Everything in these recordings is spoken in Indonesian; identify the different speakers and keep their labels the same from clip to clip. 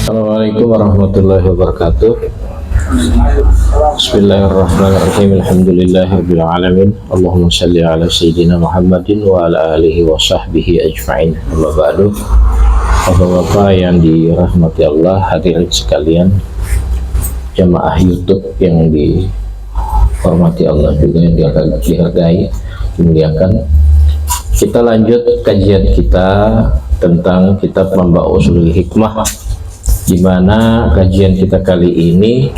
Speaker 1: Assalamualaikum warahmatullahi wabarakatuh. Bismillahirrahmanirrahim. Alhamdulillahirabbil alamin. Allahumma shalli ala sayyidina Muhammadin wa ala alihi wa sahbihi ajma'in. Amma ba'du. Bapak-bapak yang dirahmati Allah, hadirin sekalian, jamaah YouTube yang dihormati Allah juga, yang dihargai, dimuliakan. Kita lanjut kajian kita tentang kitab Manba' Ushul Hikmah, di mana kajian kita kali ini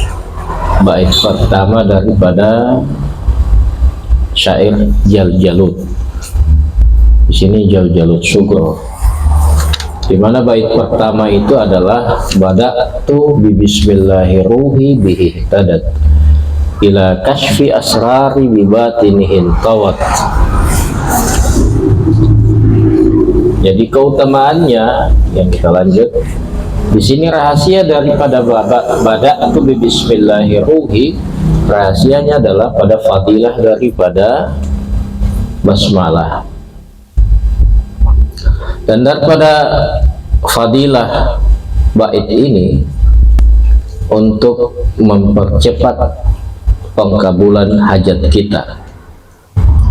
Speaker 1: bait pertama daripada syair Jaljalut. Di sini Jaljalut Sugro, di mana bait pertama itu adalah bada'tu bi bismillahiruhi bihi tadat ila kashfi asrari bi batinihin tawat. Jadi keutamaannya yang kita lanjut di sini, rahasia daripada bada'tu bi bismillahiruhi, rahasianya adalah pada fadilah daripada basmalah. Dan daripada fadilah bait ini untuk mempercepat pengkabulan hajat kita,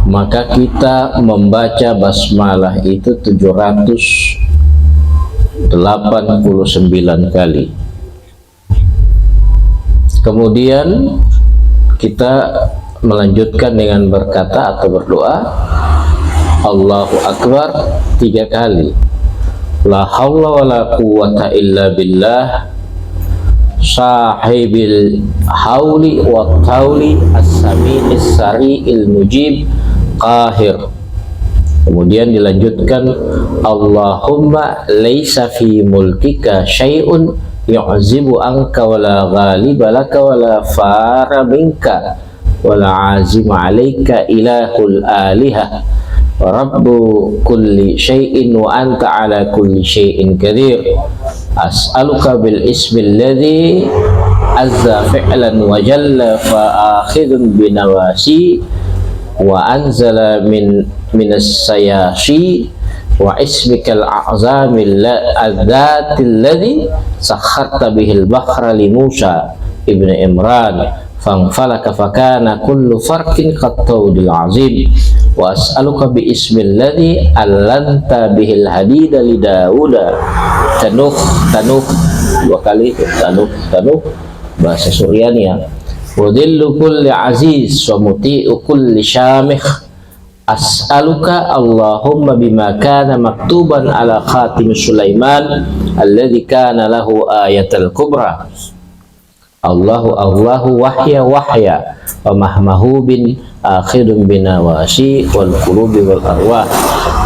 Speaker 1: maka kita membaca basmalah itu 789 kali. Kemudian kita melanjutkan dengan berkata atau berdoa Allahu Akbar 3 kali, la haula wala quwwata illa billah sahibil hauli wa tauli as-sami'is sari'il mujib qahir. Kemudian dilanjutkan Allahumma laisa fi mulkika syai'un yu'zibu anka wala ghaliba laka wala fara minka wala azim alaika ilahul alihah rabbu kulli syai'in wa anta ala kulli syai'in qadir. As'aluka bil ismi alladhi azza fi'lan wa jalla fa akhidun binawasi wa anzala minas sayashi wa ismikal a'zamil adzatil ladzi sakharta bihil bahra li Musa ibn Imran fanfalaka fakana kullu farqin qattawdil azim wa as'aluka bi ismil ladzi allanta bihil hadida li Dauda tanuh 2 kali, tanuh bahasa Suryani ya. Wadillu kulli aziz wa muti'u kulli syamikh as'aluka Allahumma bima kana maktuban ala khatim Sulaiman alladhi kana lahu ayatul kubra Allahu wahya wa mahmahu bin akhidun binawasi wal qulubi wal arwah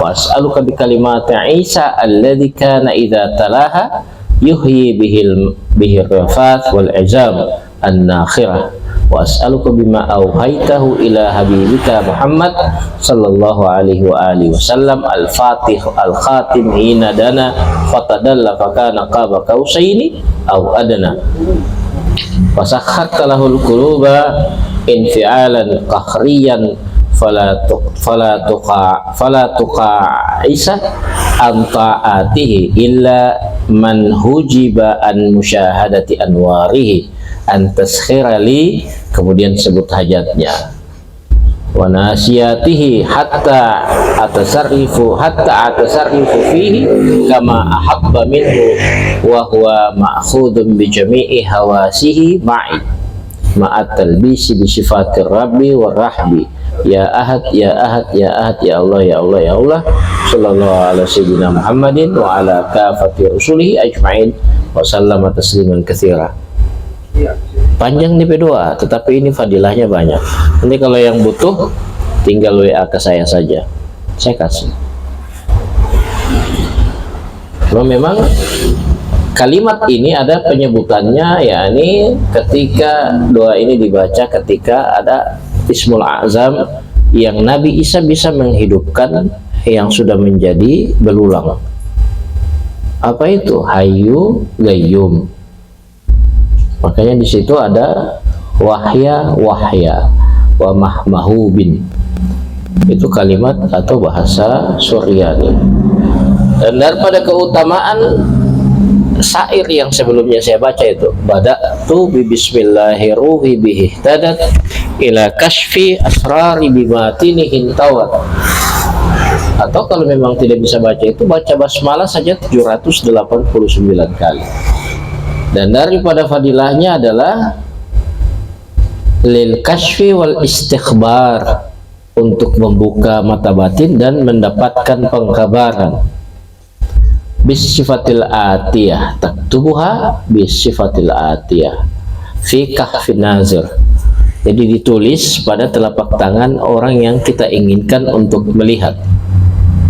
Speaker 1: wa as'aluka bi kalimati Isa alladhi kana idha talaha yuhyi bihir rafat wal izam an-nakhirah wa as'aluka bima auhaitahu ila habibika Muhammad sallallahu alaihi wa alihi wasallam al-fatih al-khatim hina dana fatadalla fakana qaba qausaini aw adana fasakharta lahul quluba infi'alan qahriyan fala tuqa'isa an ta'atihi illa man hujiba an musyahadati anwarihi an taskhirali. Kemudian sebut hajatnya wa nasiyatihi hatta atasarrifu fihi kama ahabba minhu wa huwa ma'khudun bi jami'i hawasihi ma'at talbisi bi sifatir rabbi wa rahbi ya ahad ya ahad ya ahad, ya Allah ya Allah ya Allah, sallallahu ala sayyidina Muhammadin wa ala kafati rusulihi ajma'in wa sallama tasliman katsira. Panjang nih doa, tetapi ini fadilahnya banyak. Nanti kalau yang butuh tinggal WA ke saya saja, saya kasih. Memang kalimat ini ada penyebutannya, yakni ketika doa ini dibaca ketika ada Ismul Azam yang Nabi Isa bisa menghidupkan yang sudah menjadi belulang. Apa itu? Hayyu Qayyum. Makanya di situ ada wahya wahya wa mahmahubin. Itu kalimat atau bahasa Suryani. Dan daripada keutamaan syair yang sebelumnya saya baca itu, bada'tu bi bismillahiruhi bihi tadat ila kashfi asrari bimatinihin tawat. Atau kalau memang tidak bisa baca itu, baca basmalah saja 789 kali. Dan daripada fadilahnya adalah lil kashfi wal istikhbar, untuk membuka mata batin dan mendapatkan pengkabaran. Bisifatil atiyah, taktubuha bisifatil atiyah fi kahfin nazir. Jadi ditulis pada telapak tangan orang yang kita inginkan untuk melihat.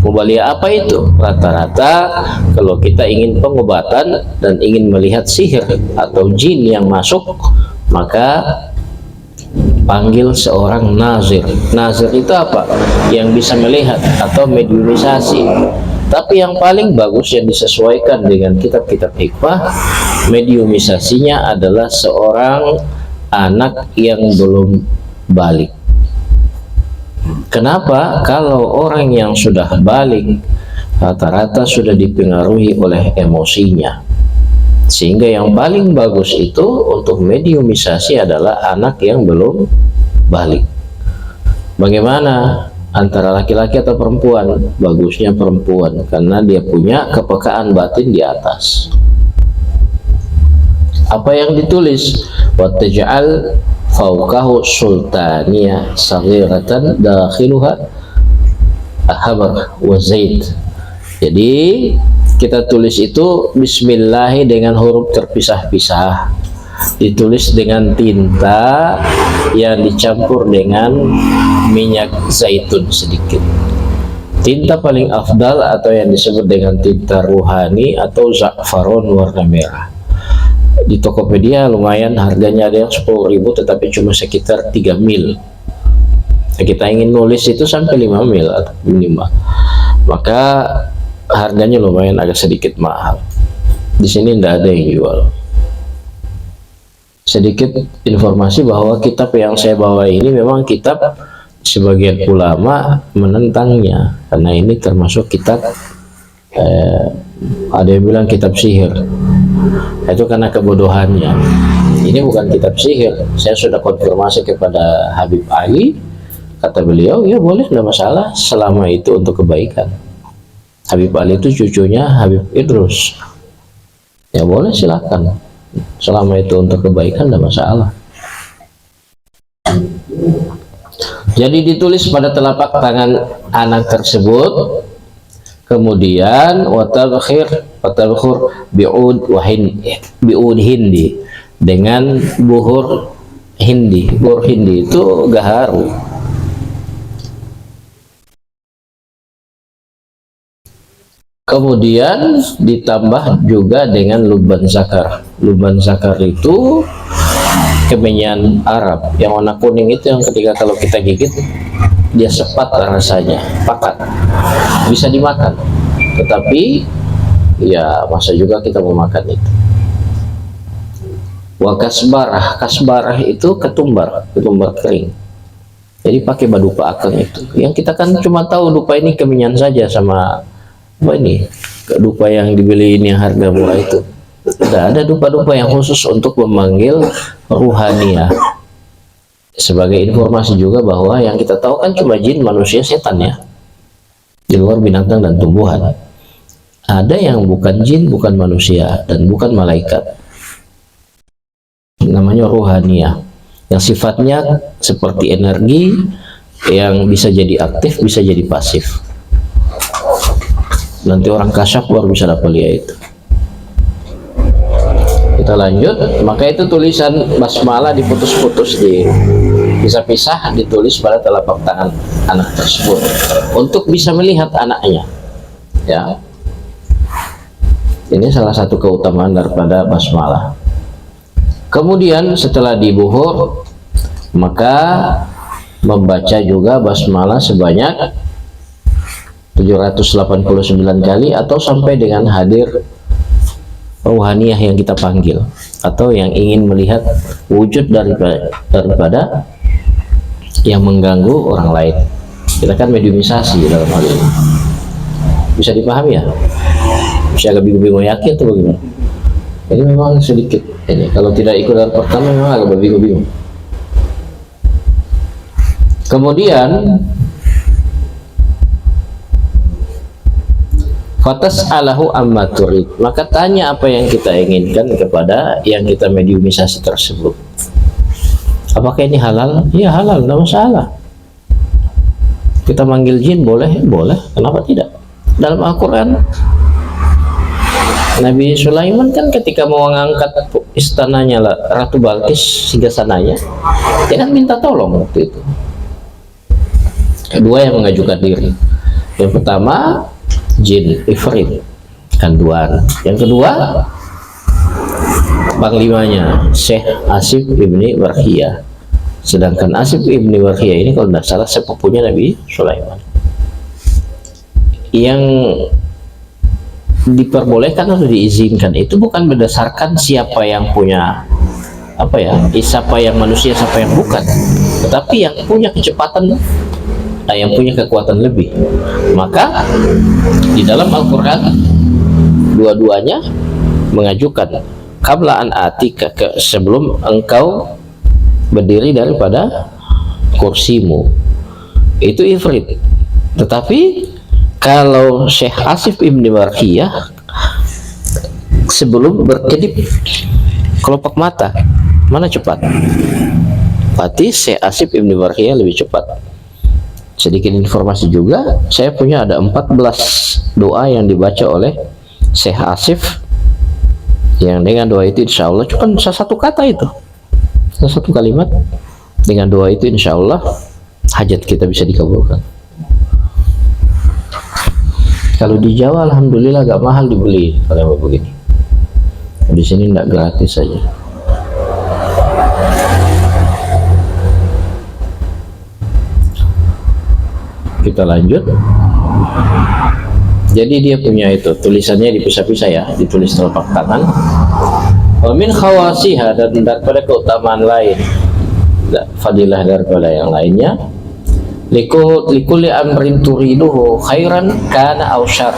Speaker 1: Mubalia apa itu? Rata-rata kalau kita ingin pengobatan dan ingin melihat sihir atau jin yang masuk, maka panggil seorang nazir. Nazir itu apa? Yang bisa melihat atau mediumisasi. Tapi yang paling bagus yang disesuaikan dengan kitab-kitab hikmah, mediumisasinya adalah seorang anak yang belum balik. Kenapa? Kalau orang yang sudah balik rata-rata sudah dipengaruhi oleh emosinya, sehingga yang paling bagus itu untuk mediumisasi adalah anak yang belum balik. Bagaimana antara laki-laki atau perempuan? Bagusnya perempuan, karena dia punya kepekaan batin di atas. Apa yang ditulis? Wattaj'al fawqahu sultaniyah saghiratan dakhiluha ahbar wa zaid. Jadi kita tulis itu bismillah dengan huruf terpisah-pisah, ditulis dengan tinta yang dicampur dengan minyak zaitun sedikit. Tinta paling afdal atau yang disebut dengan tinta ruhani atau za'faron warna merah. Di Tokopedia lumayan harganya, ada yang 10.000 tetapi cuma sekitar 3 mil. Nah, kita ingin nulis itu sampai 5 mil atau minimal, maka harganya lumayan agak sedikit mahal. Di sini tidak ada yang jual. Sedikit informasi bahwa kitab yang saya bawa ini memang kitab sebagian ulama menentangnya, karena ini termasuk kitab ada yang bilang kitab sihir. Itu karena kebodohannya. Ini bukan kitab sihir. Saya sudah konfirmasi kepada Habib Ali, kata beliau, ya boleh, tidak masalah selama itu untuk kebaikan. Habib Ali itu cucunya Habib Idrus, ya boleh, silakan, selama itu untuk kebaikan, tidak masalah. Jadi ditulis pada telapak tangan anak tersebut, kemudian watabkhir bi'ud hindi, dengan buhur hindi. Buhur hindi itu gaharu. Kemudian ditambah juga dengan luban zakar. Luban zakar itu kemenyan Arab yang warna kuning itu, yang ketika kalau kita gigit dia sepat rasanya, pakat, bisa dimakan. Tetapi ya masa juga kita mau makan itu. Wa kasbarah, kasbarah itu ketumbar, ketumbar kering. Jadi pakai badupa akang itu. Yang kita kan cuma tahu dupa ini kemenyan saja, sama apa ini dupa yang dibeli ini yang harga murah itu. Tidak ada dupa-dupa yang khusus untuk memanggil ruhania. Sebagai informasi juga bahwa yang kita tahu kan cuma jin, manusia, setan ya, di luar binatang dan tumbuhan. Ada yang bukan jin, bukan manusia, dan bukan malaikat, namanya ruhania, yang sifatnya seperti energi yang bisa jadi aktif, bisa jadi pasif. Nanti orang kasyaf baru bisa dapat lihat itu. Kita lanjut. Maka itu tulisan basmalah diputus-putus, dipisah-pisah, ditulis pada telapak tangan anak tersebut untuk bisa melihat anaknya. Ya, ini salah satu keutamaan daripada basmalah. Kemudian setelah dibuhur, maka membaca juga basmalah sebanyak 789 kali, atau sampai dengan hadir ruhaniyah yang kita panggil, atau yang ingin melihat wujud daripada yang mengganggu orang lain. Kita kan mediumisasi dalam hal ini. Bisa dipahami ya? Bisa agak bingung-bingung yakin atau bagaimana? Ini memang sedikit ini. Kalau tidak ikut dari pertama memang agak bingung-bingung. Kemudian fatas alahu amma turid, maka tanya apa yang kita inginkan kepada yang kita mediumisasi tersebut. Apakah ini halal? Ya halal, tidak masalah. Kita manggil jin boleh? Boleh, kenapa tidak? Dalam Al-Quran, Nabi Sulaiman kan ketika mau mengangkat istananya Ratu Balkis singgasananya, dia kan minta tolong waktu itu. Kedua yang mengajukan diri. Yang pertama jin ifrit kanduan. Yang kedua panglimanya Syekh Asif ibni Warhiyah. Sedangkan Asif ibni Warhiyah ini kalau tidak salah sepupunya Nabi Sulaiman. Yang diperbolehkan atau diizinkan itu bukan berdasarkan siapa yang punya siapa yang manusia, siapa yang bukan, tetapi yang punya kecepatan, yang punya kekuatan lebih. Maka di dalam Al-Quran dua-duanya mengajukan qabla an atika, sebelum engkau berdiri daripada kursimu, itu ifrit. Tetapi kalau Syekh Asif ibni Warhiyah sebelum berkedip kelopak mata, mana cepat? Berarti Syekh Asif ibni Warhiyah lebih cepat. Sedikit informasi juga, saya punya ada 14 doa yang dibaca oleh Syekh Asif, yang dengan doa itu insya Allah cuma satu kata itu, satu kalimat. Dengan doa itu insya Allah hajat kita bisa dikabulkan. Kalau di Jawa alhamdulillah agak mahal dibeli kalau begini. Di sini tidak gratis saja. Kita lanjut. Jadi dia punya itu, tulisannya dipisah-pisah ya, ditulis telapak tangan. Wa min khawasiha, dan daripada keutamaan lain, fadilah daripada yang lainnya, likulli amrin turiduhu khairan kana aw syarr.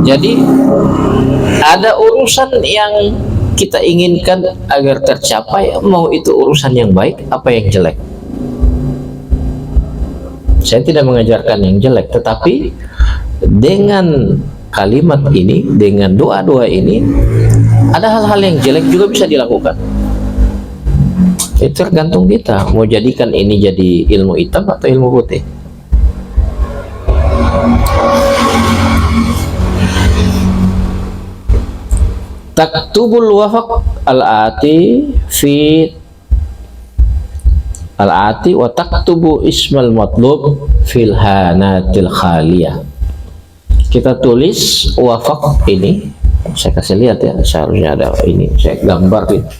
Speaker 1: Jadi ada urusan yang kita inginkan agar tercapai, mau itu urusan yang baik apa yang jelek. Saya tidak mengajarkan yang jelek, tetapi dengan kalimat ini, dengan doa-doa ini, ada hal-hal yang jelek juga bisa dilakukan. Itu tergantung kita mau jadikan ini jadi ilmu hitam atau ilmu putih. Taktubul wafaq al-ati fi al-ati wa taktubu ismal matlub fil hanatil khaliyah. Kita tulis wafaq ini, saya kasih lihat ya, seharusnya ada ini, saya gambar gitu.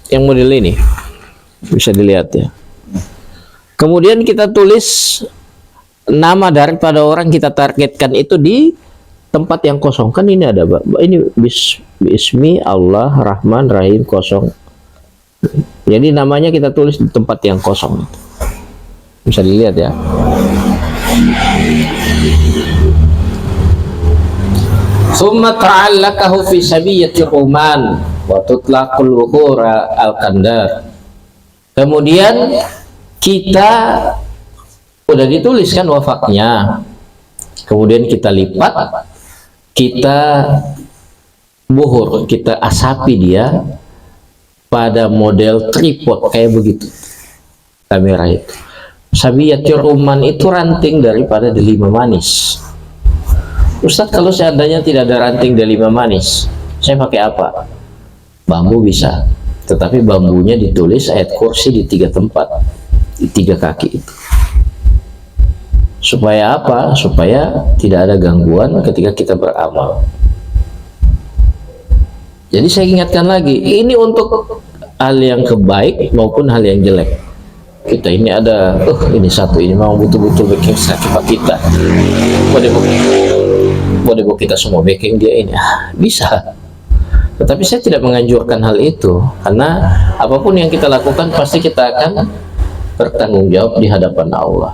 Speaker 1: Yang model ini bisa dilihat ya. Kemudian kita tulis nama daripada orang kita targetkan itu di tempat yang kosong. Kan ini ada ini bismi Allah Rahman Rahim kosong. Jadi namanya kita tulis di tempat yang kosong. Bisa dilihat ya. Summa ta'allaqahu fi sabiyyati Ruman wa tutlaqul wuhura al-Kandar. Kemudian kita udah dituliskan wafaknya, kemudian kita lipat, kita buhur, kita asapi dia pada model tripod kayak begitu kamera itu. Sabiyatir rumman itu ranting daripada delima manis. Ustadz, kalau seandainya tidak ada ranting delima manis, saya pakai apa? Bambu bisa, tetapi bambunya ditulis ayat kursi di 3 tempat, di 3 kaki itu. Supaya apa? Supaya tidak ada gangguan ketika kita beramal. Jadi saya ingatkan lagi, ini untuk hal yang kebaik maupun hal yang jelek. Kita ini ada, ini satu, ini mau betul-betul backing coba kita. Boleh kita semua backing dia ini, bisa. Tetapi saya tidak menganjurkan hal itu, karena apapun yang kita lakukan pasti kita akan bertanggung jawab di hadapan Allah.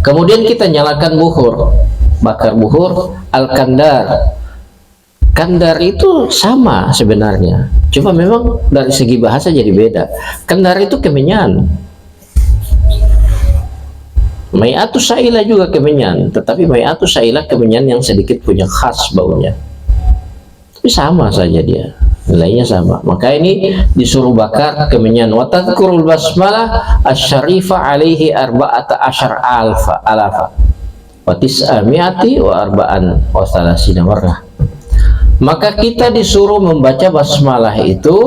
Speaker 1: Kemudian kita nyalakan buhur, bakar buhur, al-kandar. Kandar itu sama sebenarnya, cuma memang dari segi bahasa jadi beda. Kandar itu kemenyan, mai'atu sa'ilah juga kemenyan, tetapi mai'atu sa'ilah kemenyan yang sedikit punya khas baunya, tapi sama saja dia, nilainya sama. Maka ini disuruh bakar kemenyan. Wa tadhkurul basmalah asy-syarifah alaihi arba'ata asyar alafa wa tis'ami'ati wa arba'an wa salasina marrah. Maka kita disuruh membaca basmalah itu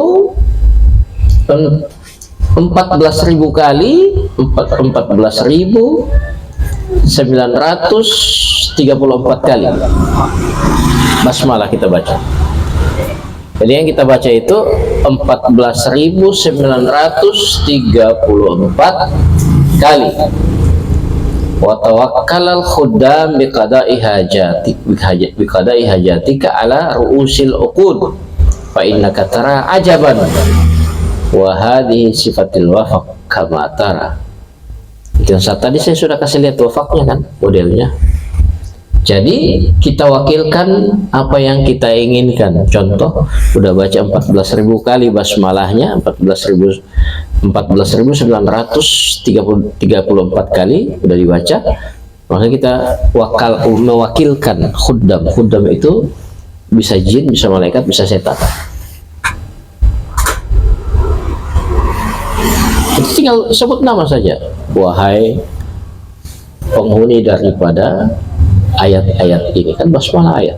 Speaker 1: 14.000 kali, 14.934 kali basmalah kita baca. Jadi yang kita baca itu 14.934 kali. Wa tawakkalal khuddam biqada'i hajatika ala ru'usil uqud fa innaka tara ajaban wa hadhihi sifatil wafaq kama tara. Yang tadi saya sudah kasih lihat wafaknya kan, modelnya. Jadi kita wakilkan apa yang kita inginkan. Contoh, udah baca 14.000 kali basmalahnya, 14.934 kali udah dibaca, maka kita mewakilkan khuddam. Khuddam itu bisa jin, bisa malaikat, bisa setan. Tinggal sebut nama saja, wahai penghuni daripada ayat-ayat ini, kan basmalah ayat,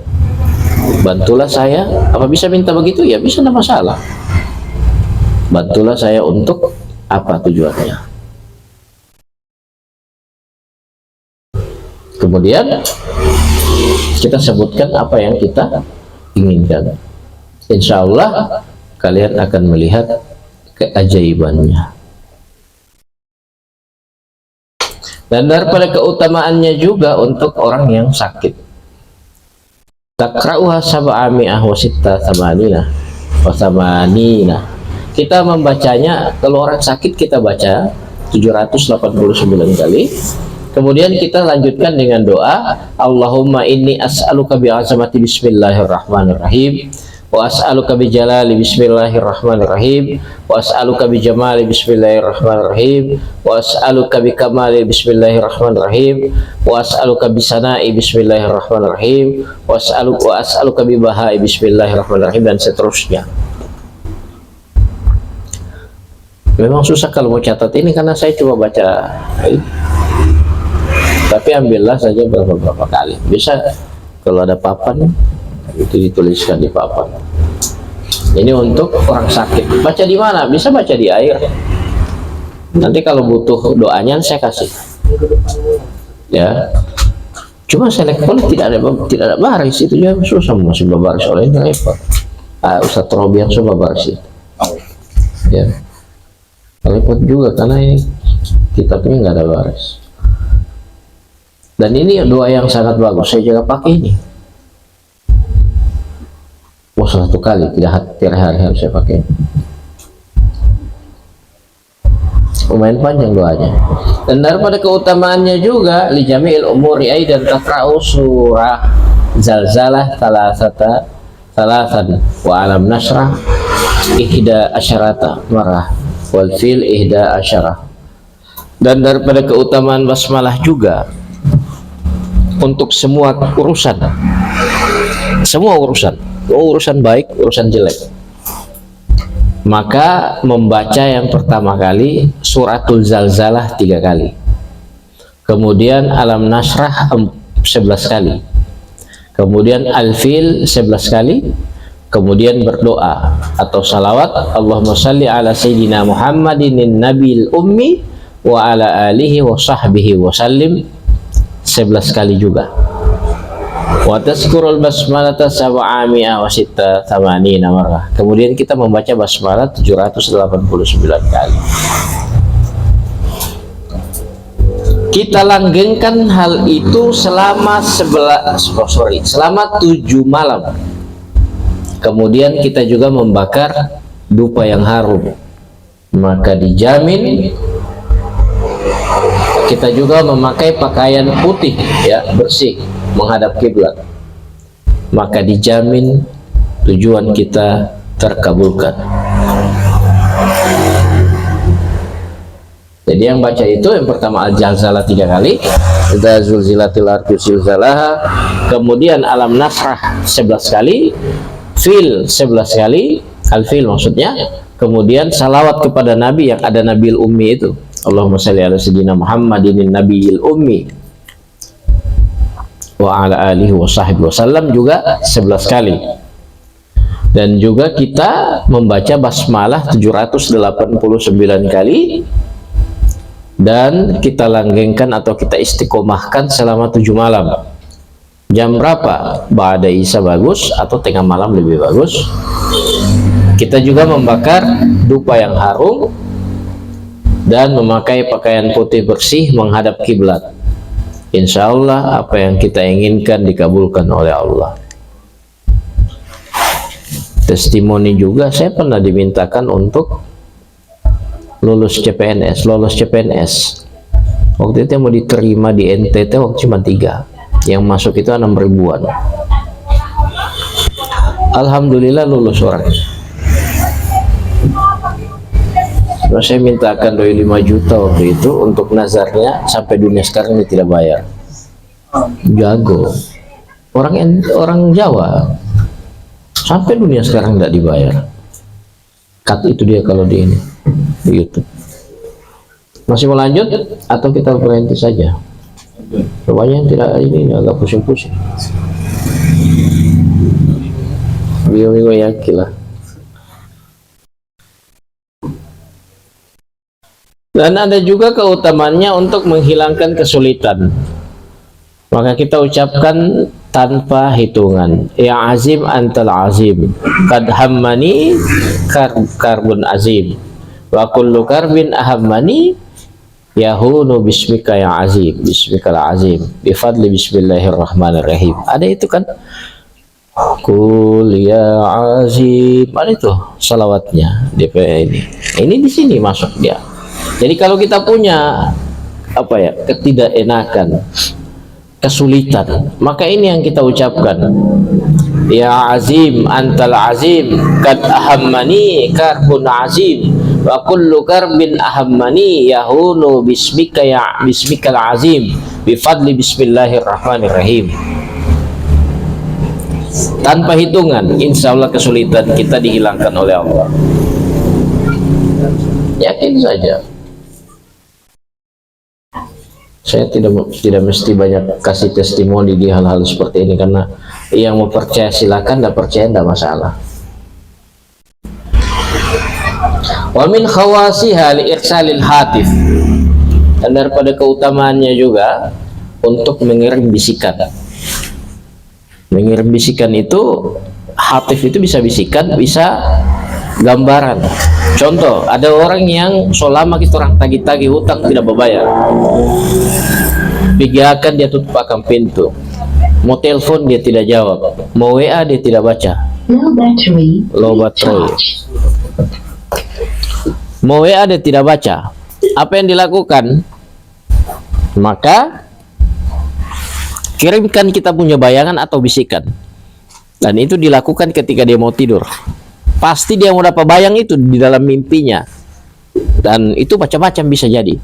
Speaker 1: bantulah saya. Apa bisa minta begitu? Ya bisa, tidak masalah. Bantulah saya untuk apa tujuannya. Kemudian kita sebutkan apa yang kita inginkan. Insya Allah kalian akan melihat keajaibannya. Dan daripada keutamaannya juga untuk orang yang sakit. Takra'uha sab'ami'ah wa sitta thamanina wa thamanina. Kita membacanya, kalau orang sakit kita baca 789 kali. Kemudian kita lanjutkan dengan doa, Allahumma inni as'aluka bi'azamati bismillahirrahmanirrahim wa as'aluka bijalali bismillahirrahmanirrahim wa as'aluka bijamali bismillahirrahmanirrahim wa as'aluka bikamali bismillahirrahmanirrahim wa as'aluka bisana'i bismillahirrahmanirrahim wa as'aluka bibahai bismillahirrahmanirrahim, dan seterusnya. Memang susah kalau mau catat ini karena saya coba baca, tapi ambillah saja berapa kali. Bisa kalau ada papan itu dituliskan di papan. Ini untuk orang sakit. Baca di mana? Bisa baca di air. Nanti kalau butuh doanya saya kasih. Ya. Cuma selektor tidak ada baris, itu ya susah, masih baris oleh ini repot. Ustaz Robi yang coba baris itu. Ya. Repot juga karena ini kitabnya nggak ada baris. Dan ini doa yang sangat bagus. Saya juga pakai ini. Satu kali, tidak hari harus saya pakai. Lumayan panjang doanya. Dan daripada keutamaannya juga, li jami'il umuri aidan taqra'u surah Zalzalah thalathan wa alam nasrah ihda asyarata marah wal fil ihda asyarah. Dan daripada keutamaan basmalah juga untuk semua urusan baik, urusan jelek, maka membaca yang pertama kali suratul Zalzalah 3 kali, kemudian Alam Nasrah 11 kali, kemudian Al-Fil 11 kali, kemudian berdoa atau salawat Allahumma salli ala sayyidina Muhammadin nabil ummi wa ala alihi wa sahbihi wa sallim 11 kali juga. Wa tazkurul basmalata sab'ami'a wa sitta thamanina marrah. Kemudian kita membaca basmalah 789 kali. Kita langgengkan hal itu selama 7 malam. Kemudian kita juga membakar dupa yang harum. Maka dijamin kita juga memakai pakaian putih ya, bersih menghadap kiblat, maka dijamin tujuan kita terkabulkan. Jadi yang baca itu yang pertama Al-Zalzalah 3 kali, idza zulzilatil ardu zilzalaha, kemudian Alam Nasrah 11 kali, Fil 11 kali, Al-Fil maksudnya, kemudian salawat kepada Nabi yang ada Nabil Ummi itu, Allahumma salli ala sayyidina Muhammadin Nabil Ummi wa ala alihi wa sahbihi wasallam juga 11 kali. Dan juga kita membaca basmalah 789 kali, dan kita langgengkan atau kita istiqomahkan selama 7 malam. Jam berapa? Ba'da Isya bagus, atau tengah malam lebih bagus. Kita juga membakar dupa yang harum dan memakai pakaian putih bersih menghadap kiblat. Insya Allah apa yang kita inginkan dikabulkan oleh Allah. Testimoni juga, saya pernah dimintakan untuk lolos CPNS. Waktu itu yang mau diterima di NTT waktu cuma 3, yang masuk itu 6 ribuan. Alhamdulillah lulus orang. Saya mintakan doi 5 juta waktu itu untuk nazarnya, sampai dunia sekarang dia tidak bayar. Jago orang Jawa, sampai dunia sekarang tidak dibayar. Cut itu dia kalau di ini di YouTube. Masih mau lanjut atau kita berhenti saja? Rupanya tidak, ini agak pusing-pusing. Bingung yakin lah. Dan ada juga keutamaannya untuk menghilangkan kesulitan. Maka kita ucapkan tanpa hitungan. Ya azim antal azim, qad hammani karbun azim, wa kullu karbin ahammani yahunu bismika ya azim, bismikal azim, bifadli bismillahirrahmanirrahim. Ada itu kan, kul ya azim, ada itu salawatnya DP ini. Ini di sini masuk dia. Jadi kalau kita punya apa ya, ketidakenakan, kesulitan, maka ini yang kita ucapkan. Ya azim antal azim, qad ahammani karbun azim, wa kullu karbin ahammani yahunu bismika ya bismikal azim, bifadli bismillahirrahmanirrahim. Tanpa hitungan, insya Allah kesulitan kita dihilangkan oleh Allah. Yakin saja. Saya tidak mesti banyak kasih testimoni di hal-hal seperti ini, karena yang mau percaya silakan, tidak percaya tidak masalah. Wa min khawasiha li irsalil hatif, dan daripada keutamaannya juga untuk mengirim bisikan. Mengirim bisikan itu, hatif itu bisa bisikan, bisa gambaran. Contoh, ada orang yang selama kita orang tagih-tagih hutang tidak berbayar, pigiakan dia tutup akan pintu, mau telepon dia tidak jawab, mau WA dia tidak baca, low battery, mau WA dia tidak baca. Apa yang dilakukan? Maka kirimkan kita punya bayangan atau bisikan, dan itu dilakukan ketika dia mau tidur. Pasti dia mau dapat bayang itu di dalam mimpinya, dan itu macam-macam bisa jadi.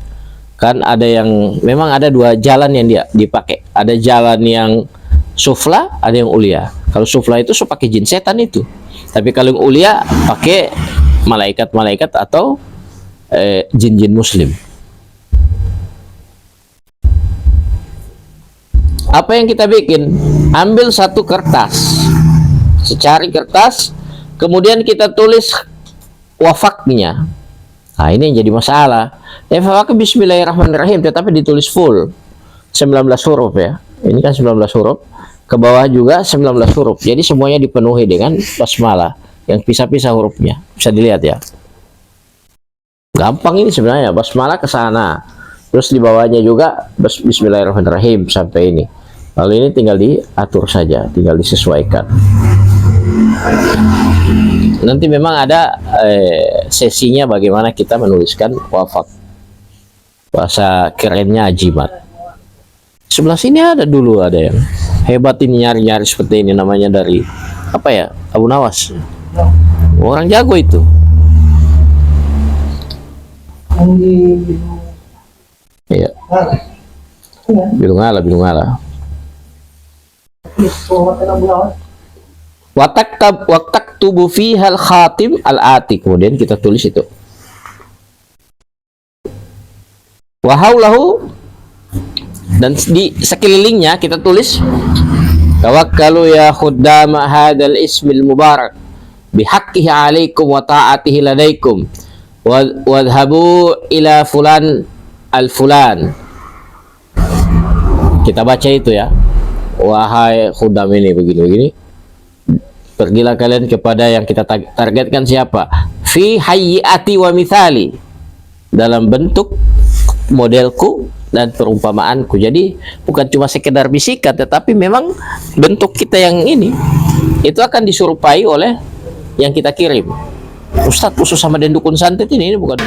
Speaker 1: Kan ada yang memang ada 2 jalan yang dia dipakai. Ada jalan yang sufla, ada yang ulia. Kalau sufla itu pakai jin setan itu, tapi kalau yang ulia pakai malaikat-malaikat atau jin-jin muslim. Apa yang kita bikin? Ambil satu kertas, secari kertas, kemudian kita tulis wafaknya. Nah, ini yang jadi masalah. Wafak Bismillahirrahmanirrahim, tetapi ditulis full 19 huruf ya. Ini kan 19 huruf. Ke bawah juga 19 huruf. Jadi semuanya dipenuhi dengan basmalah yang pisah-pisah hurufnya. Bisa dilihat ya. Gampang ini sebenarnya, basmalah ke sana. Terus di bawahnya juga Bismillahirrahmanirrahim sampai ini. Lalu ini tinggal diatur saja, tinggal disesuaikan. Nanti memang ada sesinya bagaimana kita menuliskan wafat. Bahasa kerennya ajimat. Sebelah sini ada dulu ada yang hebat ini nyari-nyari seperti ini, namanya dari apa ya, Abu Nawas. Orang jago itu. Iya. Bilung ala. Watak tubuh fihal khatim al-ati, kemudian kita tulis itu. Wahaulahu, dan di sekelilingnya kita tulis tawakkalu ya khuddama hadzal ismil mubarak bihaqqihi alaikum wa ta'atihi ladaikum wadhabu ila fulan al-fulan. Kita baca itu ya. Wahai khuddam ini begini-begini, pergilah kalian kepada yang kita targetkan siapa? Fi hayyiati wa mithali, dalam bentuk modelku dan perumpamaanku. Jadi bukan cuma sekedar bisikan, tetapi memang bentuk kita yang ini itu akan diserupai oleh yang kita kirim. Ustadz khusus sama dendukun santet ini bukan